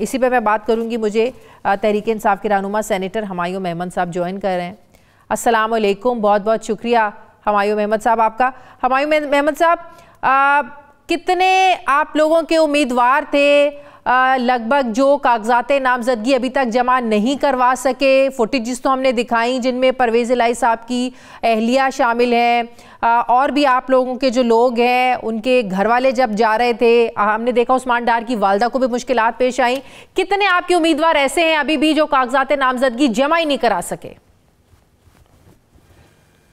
इसी पे मैं बात करूंगी। मुझे तहरीक इंसाफ के रहनुमा सेनेटर हमायूं मेहमद साहब ज्वाइन कर रहे हैं। अस्सलाम वालेकुम, बहुत बहुत शुक्रिया हमायूं मेहमद साहब आपका। हमायूं मेहमद साहब, कितने आप लोगों के उम्मीदवार थे लगभग जो कागजात नामजदगी अभी तक जमा नहीं करवा सके? फुटेज तो हमने दिखाई जिनमें परवेज़ इलाही साहब की अहलिया शामिल हैं, और भी आप लोगों के जो लोग हैं उनके घर वाले जब जा रहे थे, हमने देखा उस्मान डार की वालदा को भी मुश्किलात पेश आई। कितने आपके उम्मीदवार ऐसे हैं अभी भी जो कागजात नामजदगी जमा ही नहीं करा सके?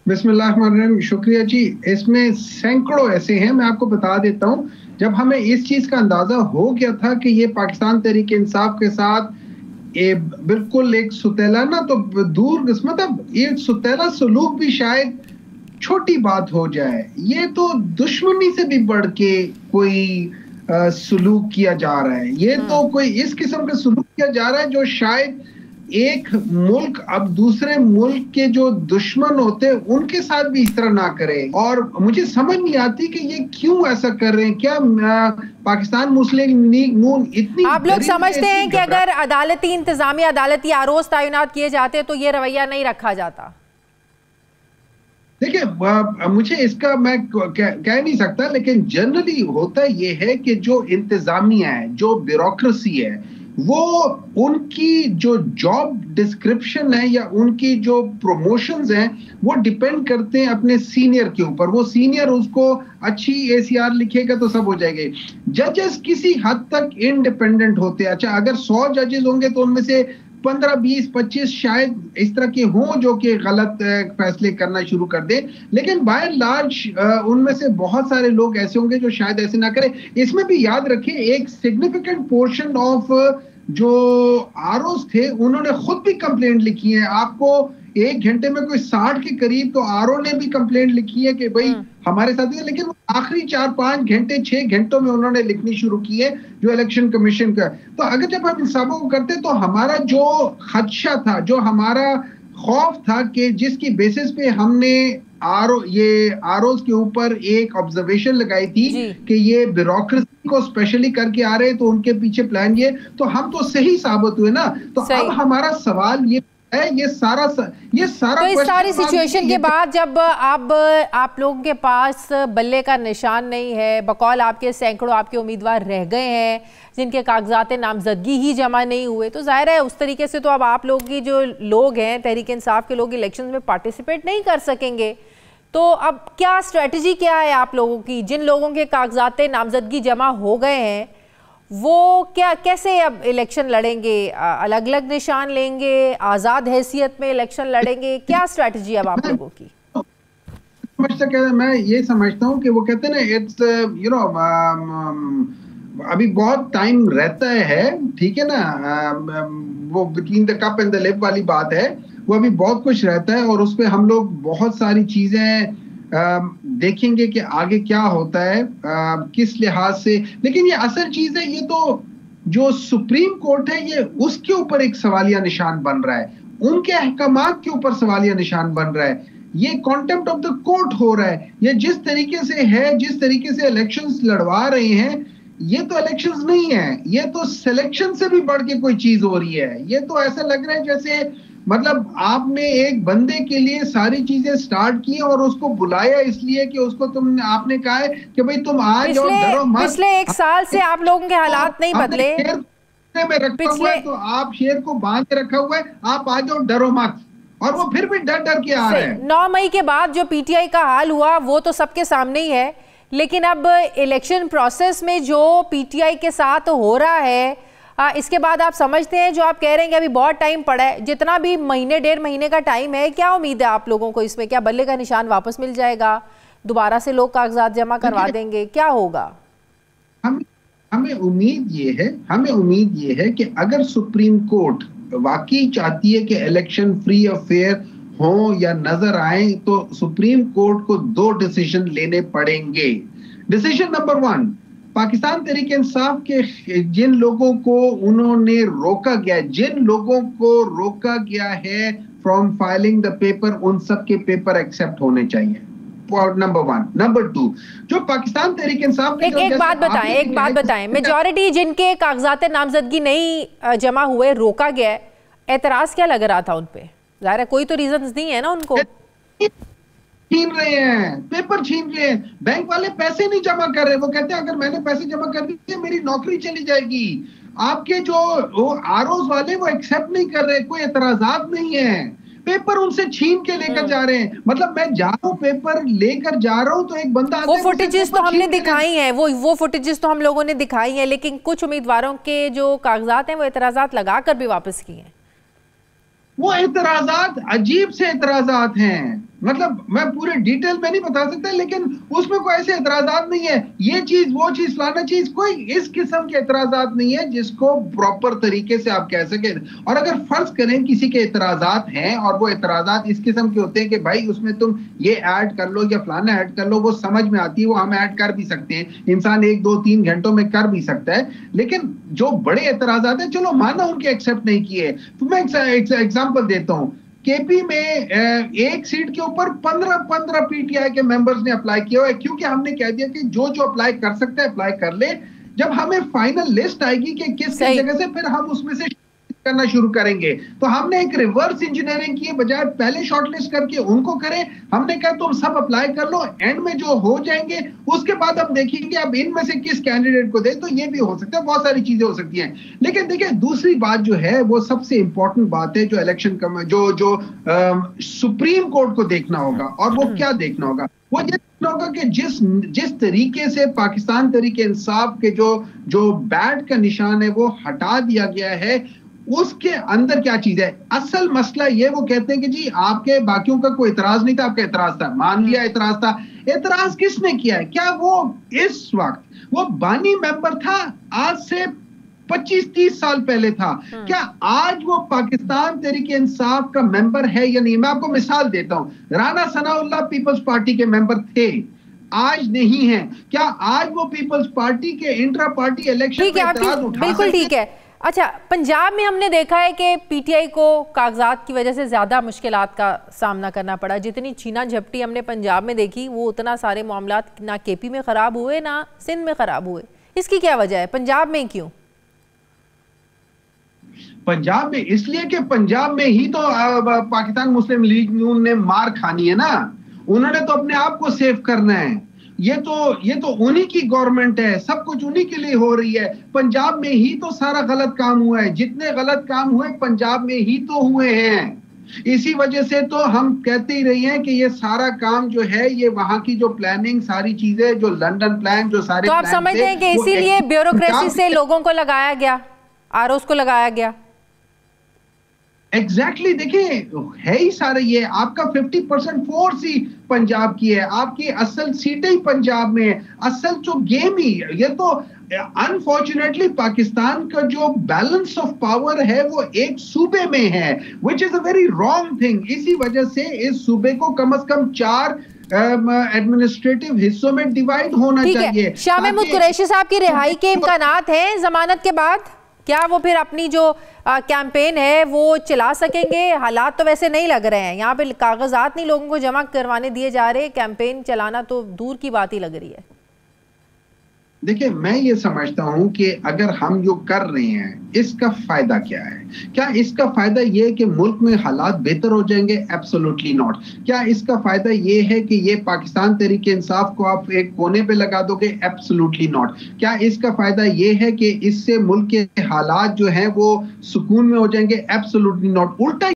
बिस्मिल्लाहिर्रहमानिर्रहीम, शुक्रिया जी। इसमें सैकड़ों ऐसे हैं, मैं आपको बता देता हूं। जब हमें इस चीज का अंदाजा हो गया था कि ये पाकिस्तान तहरीक इंसाफ के साथ बिल्कुल एक सुतेला ना तो दूर, मतलब ये सुतेला सलूक भी शायद छोटी बात हो जाए, ये तो दुश्मनी से भी बढ़ के कोई सलूक किया जा रहा है। ये तो कोई इस किस्म का सलूक किया जा रहा है जो शायद एक मुल्क अब दूसरे मुल्क के जो दुश्मन होते हैं उनके साथ भी इस तरह ना करे। और मुझे समझ नहीं आती कि ये क्यों ऐसा कर रहे हैं। क्या पाकिस्तान मुस्लिम लीग नून इतनी, आप लोग समझते हैं कि अगर अदालती इंतजामी अदालती आरोज तैनात किए जाते तो ये रवैया नहीं रखा जाता? देखिए, मुझे इसका मैं कह नहीं सकता, लेकिन जनरली होता ये है कि जो इंतजामिया है, जो ब्यूरोक्रेसी है, वो उनकी जो जॉब डिस्क्रिप्शन है या उनकी जो प्रमोशंस हैं वो डिपेंड करते हैं अपने सीनियर के ऊपर। वो सीनियर उसको अच्छी एसीआर लिखेगा तो सब हो जाएंगे। जजेस किसी हद तक इंडिपेंडेंट होते हैं। अच्छा, अगर 100 जजेस होंगे तो उनमें से 15, 20, 25 शायद इस तरह के हों जो कि गलत फैसले करना शुरू कर दें, लेकिन बाय एंड लार्ज उनमें से बहुत सारे लोग ऐसे होंगे जो शायद ऐसे ना करें। इसमें भी याद रखिए, एक सिग्निफिकेंट पोर्शन ऑफ जो आरओज थे उन्होंने खुद भी कंप्लेंट लिखी है। आपको 1 घंटे में कोई 60 के करीब तो आरओ ने भी कंप्लेंट लिखी है कि भाई हमारे साथ है, लेकिन आखिरी 4-5 घंटे 6 घंटों में उन्होंने लिखनी शुरू की है जो इलेक्शन कमीशन का। तो अगर जब हम हिसाबों को करते तो हमारा जो खदशा था, जो हमारा खौफ था कि जिसकी बेसिस पे हमने आरओज के ऊपर एक ऑब्जर्वेशन लगाई थी कि ये ब्यूरोक्रेसी को स्पेशली करके आ रहे हैं तो उनके पीछे प्लान ये, तो हम तो सही साबित हुए ना। तो अब हमारा सवाल ये है, ये सारा तो इस सारी सिचुएशन के बाद जब आप लोगों के पास बल्ले का निशान नहीं है, बकौल आपके सैकड़ों आपके उम्मीदवार रह गए हैं जिनके कागजात नामजदगी ही जमा नहीं हुए, तो जाहिर है उस तरीके से तो अब आप लोग की जो लोग हैं तहरीक इंसाफ के लोग इलेक्शन में पार्टिसिपेट नहीं कर सकेंगे। तो अब क्या स्ट्रेटजी क्या है आप लोगों की? जिन लोगों के कागजात नामजदगी जमा हो गए हैं वो क्या कैसे अब इलेक्शन लड़ेंगे? अलग अलग निशान लेंगे, आज़ाद हैसियत में इलेक्शन लड़ेंगे? क्या स्ट्रेटजी अब आप लोगों की? मैं ये समझता हूँ कि वो कहते हैं ना, इट्स अभी बहुत टाइम रहता है, ठीक है ना, वो between the cup and the lip वाली बात है। वो अभी बहुत कुछ रहता है और उस पर हम लोग बहुत सारी चीजें देखेंगे कि आगे क्या होता है किस लिहाज से। लेकिन ये असल चीज है, ये तो जो सुप्रीम कोर्ट है ये उसके ऊपर एक सवालिया निशान बन रहा है, उनके अहकामात के ऊपर सवालिया निशान बन रहा है। ये कॉन्टेम्प्ट ऑफ द कोर्ट हो रहा है। ये जिस तरीके से है, जिस तरीके से इलेक्शंस लड़वा रहे हैं, ये तो इलेक्शंस नहीं है, ये तो सिलेक्शन से भी बढ़ के कोई चीज हो रही है। ये तो ऐसा लग रहा है जैसे मतलब आपने एक बंदे के लिए सारी चीजें स्टार्ट की और उसको बुलाया इसलिए कि उसको आपने कहा है कि भाई तुम आ जाओ, डरो मत। पिछले 1 साल से आप लोगों के हालात नहीं बदले। में रखा हुआ है तो आप शेर को बांध के रखा हुआ है, आप आ जाओ, डरो मत, और वो फिर भी डर डर के आ रहे हैं। 9 मई के बाद जो पीटीआई का हाल हुआ वो तो सबके सामने ही है, लेकिन अब इलेक्शन प्रोसेस में जो पीटीआई के साथ हो रहा है, इसके बाद आप समझते हैं जो आप कह रहे हैं कि अभी बहुत टाइम पड़ा है, जितना भी महीने 1.5 महीने का टाइम है, क्या उम्मीद है आप लोगों को इसमें? क्या बल्ले का निशान वापस मिल जाएगा? दोबारा से लोग कागजात जमा करवा देंगे? क्या होगा? हमें उम्मीद ये है कि अगर सुप्रीम कोर्ट वाकई चाहती है कि इलेक्शन फ्री और फेयर हो या नजर आए, तो सुप्रीम कोर्ट को 2 डिसीजन लेने पड़ेंगे। डिसीजन नंबर 1, पाकिस्तान तहरीक इंसाफ के जिन लोगों को उन्होंने रोका गया, जिन लोगों को रोका गया है फ्रॉम फाइलिंग द पेपर, उन सब के पेपर एक्सेप्ट होने चाहिए। नंबर 1। नंबर 2, जो पाकिस्तान तहरीक इंसाफ एक बात बताएं, मेजॉरिटी जिनके कागजात नामजदगी नहीं जमा हुए रोका गया है, एतराज क्या लग रहा था उन पे? जाहिर है कोई तो रीजंस नहीं है ना उनको। छीन रहे हैं, पेपर छीन रहे हैं, बैंक वाले पैसे नहीं जमा कर रहे। वो कहते हैं अगर मैंने पैसे जमा कर दिए मेरी नौकरी चली जाएगी। आपके जो आरओज वाले वो एक्सेप्ट नहीं कर रहे, कोई एतराजात नहीं है, पेपर उनसे छीन के लेकर जा रहे हैं। मतलब मैं जा रहा हूँ पेपर लेकर जा रहा हूँ तो एक बंदा वो फुटेजेस तो हमने दिखाई हैं, वो फुटेजेस तो हम लोगों ने दिखाई हैं, लेकिन कुछ उम्मीदवारों के जो कागजात हैं वो एतराजात लगाकर भी वापस किए हैं। वो एतराजात अजीब से एतराजात हैं, मतलब मैं पूरे डिटेल में नहीं बता सकता, लेकिन उसमें कोई ऐसे एतराजात नहीं है ये चीज वो चीज फलाना चीज, कोई इस किस्म के एतराजात नहीं है जिसको प्रॉपर तरीके से आप कह सके। और अगर फर्ज करें किसी के एतराजात हैं और वो एतराजात इस किस्म के होते हैं कि भाई उसमें तुम ये ऐड कर लो या फलाना ऐड कर लो, वो समझ में आती है, वो हम ऐड कर भी सकते हैं, इंसान 1, 2, 3 घंटों में कर भी सकता है। लेकिन जो बड़े एतराजात हैं, चलो माना उनके एक्सेप्ट नहीं किए, तो मैं एग्जाम्पल देता हूं। केपी में एक सीट के ऊपर 15 पीटीआई के मेंबर्स ने अप्लाई किया है, क्योंकि हमने कह दिया कि जो अप्लाई कर सकता है अप्लाई कर ले। जब हमें फाइनल लिस्ट आएगी कि किस जगह से, फिर हम उसमें से करना शुरू करेंगे। तो हमने एक रिवर्स इंजीनियरिंग की, बजाय पहले शॉर्टलिस्ट करके उनको करें, हमने कहा तुम सब अप्लाई कर लो, एंड में जो हो जाएंगे उसके बाद हम देखेंगे अब इनमें से किस कैंडिडेट को दे। तो ये भी हो सकता है, बहुत सारी चीजें हो सकती हैं। लेकिन देखिए दूसरी बात जो है वो सबसे इंपॉर्टेंट बात है, जो इलेक्शन जो सुप्रीम कोर्ट को देखना होगा। और वो क्या देखना होगा? वो ये देखना होगा कि जिस तरीके से पाकिस्तान तहरीक इंसाफ के जो बैट का निशान है वो हटा दिया गया है, उसके अंदर क्या चीज है? असल मसला ये, वो कहते हैं कि जी आपके बाकियों का कोई इतराज नहीं था, आपका इतराज था, मान लिया इतराज था। इतराज किसने किया है? क्या वो इस वक्त वो बानी मेंबर था, आज से 25-30 साल पहले था? क्या आज वो पाकिस्तान तहरीक इंसाफ का मेंबर है या नहीं? मैं आपको मिसाल देता हूं, राना सनाउल्लाह पीपल्स पार्टी के मेंबर थे, आज नहीं है। क्या आज वो पीपल्स पार्टी के इंट्रा पार्टी इलेक्शन में इतराज उठा? बिल्कुल ठीक है। अच्छा, पंजाब में हमने देखा है कि पीटीआई को कागजात की वजह से ज्यादा मुश्किलात का सामना करना पड़ा। जितनी छीना झपटी हमने पंजाब में देखी, वो उतना सारे मामलात ना केपी में खराब हुए ना सिंध में खराब हुए। इसकी क्या वजह है? पंजाब में क्यों? पंजाब में इसलिए कि पंजाब में ही तो पाकिस्तान मुस्लिम लीग नून ने मार खानी है ना, उन्होंने तो अपने आप को सेव करना है। ये तो उन्हीं की गवर्नमेंट है, सब कुछ उन्हीं के लिए हो रही है। पंजाब में ही तो सारा गलत काम हुआ है, जितने गलत काम हुए पंजाब में ही तो हुए हैं। इसी वजह से तो हम कहते ही रहे हैं कि ये सारा काम जो है, ये वहां की जो प्लानिंग, सारी चीजें, जो लंदन प्लान, जो सारे, तो आप समझते हैं कि इसीलिए ब्यूरोक्रेसी से लोगों को लगाया गया, आरओज को लगाया गया? एग्जैक्टली देखिए है ही सारे, ये आपका 50% फोर्स ही पंजाब की है, आपकी असल सीटें ही पंजाब में है, असल जो गेम ही ये तो अनफॉर्चुनेटली पाकिस्तान का जो बैलेंस ऑफ पावर है वो एक सूबे में है, which is a very wrong thing. इसी वजह से इस सूबे को कम से कम 4 एडमिनिस्ट्रेटिव हिस्सों में डिवाइड होना चाहिए। शाह महमूद कुरैशी साहब की रिहाई के इम्कानात हैं जमानत के बाद? क्या वो फिर अपनी जो कैंपेन है वो चला सकेंगे? हालात तो वैसे नहीं लग रहे हैं, यहाँ पे कागजात नहीं लोगों को जमा करवाने दिए जा रहे, कैंपेन चलाना तो दूर की बात ही लग रही है। देखिए मैं ये समझता हूं कि अगर हम जो कर रहे हैं इसका फायदा क्या है? क्या इसका फायदा ये है कि मुल्क में हालात बेहतर हो जाएंगे? Absolutely not. क्या इसका फायदा ये है कि ये पाकिस्तान तहरीक इंसाफ को आप एक कोने पे लगा दोगे? Absolutely not. क्या इसका फायदा ये है कि इससे मुल्क के हालात जो हैं वो सुकून में हो जाएंगे? Absolutely not. उल्टा